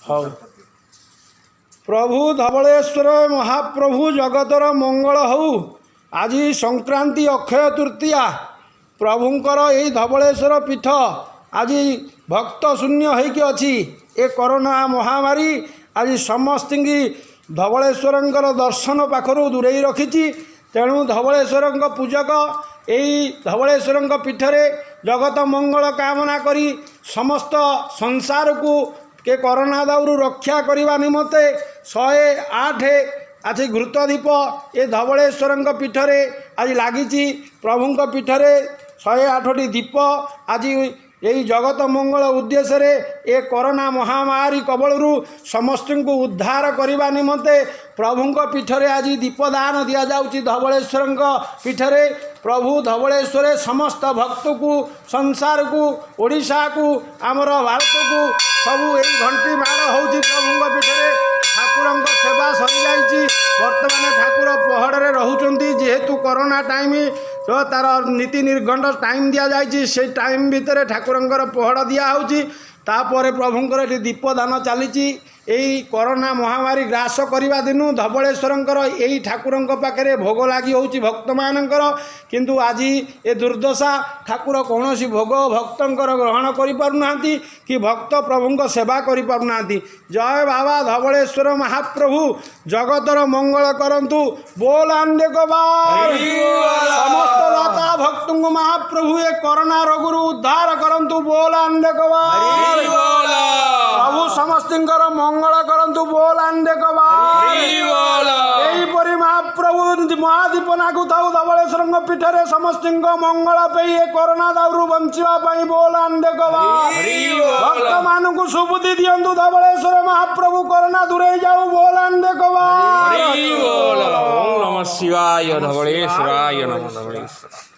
ହଉ ପ୍ରଭୁ ଧବଳେଶ୍ୱର ମହାପ୍ରଭୁ ଜଗତର ମଙ୍ଗଳ ହଉ। ଆଜି ସଂକ୍ରାନ୍ତି ଅକ୍ଷୟ ତୃତୀୟା। ପ୍ରଭୁଙ୍କର ଏହି ଧବଳେଶ୍ୱର ପୀଠ ଆଜି ଭକ୍ତ ଶୂନ୍ୟ ହେଇକି ଅଛି। ଏ କରୋନା ମହାମାରୀ ଆଜି ସମସ୍ତଙ୍କୁ ଧବଳେଶ୍ୱରଙ୍କର ଦର୍ଶନ ପାଖରୁ ଦୂରେଇ ରଖିଛି। ତେଣୁ ଧବଳେଶ୍ୱରଙ୍କ ପୂଜକ ଏହି ଧବଳେଶ୍ୱରଙ୍କ ପୀଠରେ ଜଗତ ମଙ୍ଗଳ କାମନା କରି ସମସ୍ତ ସଂସାରକୁ के करोना दाउरू रक्षा करने निमंते 108 आज घृत दीप ये धवलेश्वर पीठरे आज लगी। प्रभु पीठरे 108 दीप आज यही जगत मंगल उद्देश्य ए कोरोना महामारी कबलरू समस्त को उद्धार करने निमंते प्रभु पीठरे आज दीपदान दि जाऊँगी। धवलेश्वर पीठरे प्रभु धवलेश्वर समस्त भक्त को संसार को ओडिशा को आमर भारत को सबू यही घंटी माड़ हो प्रभु पीठरे ठाकुर सेवा सरी जाइए। बर्तमान ठाकुर पहड़े रोचे जेहेतु कोरोना टाइम तो तार नीति निर्घंट टाइम दि जाइए से टाइम भितर ठाकुर पहड़ दिहूँ। तापर प्रभुंर ये दीपदान चली यही कोरोना महामारी ग्रास करने दिनू धवलेश्वर यही ठाकुर पाखे भोग लगी हो भक्त मानकर किंतु आज ये दुर्दशा ठाकुर कौन भोग भक्तर ग्रहण करें कि भक्त प्रभु सेवा करें। जय बाबा धवलेश्वर महाप्रभु जगतर मंगल करंतु बोल आंदे समस्त दाता भक्त महाप्रभु ये कोरोना रोग उद्धार करंतु बोल आंदे प्रभु समस्त मंगल करंतु बोल आंदे यहीपरि महाप्रभु महादीप नागु थाउ धवलेश्वर पीठरे समस्त मंगल पे ये कोरोना दाउरू बंचापी बोल आंदे भक्त मानू सुबुद्धि दियंतु धवलेश्वर महाप्रभु कोरोना दूरे जाऊ बोल आंदे ओम नमः शिवाय धवलेश्वराय नमः धवलेश्वर।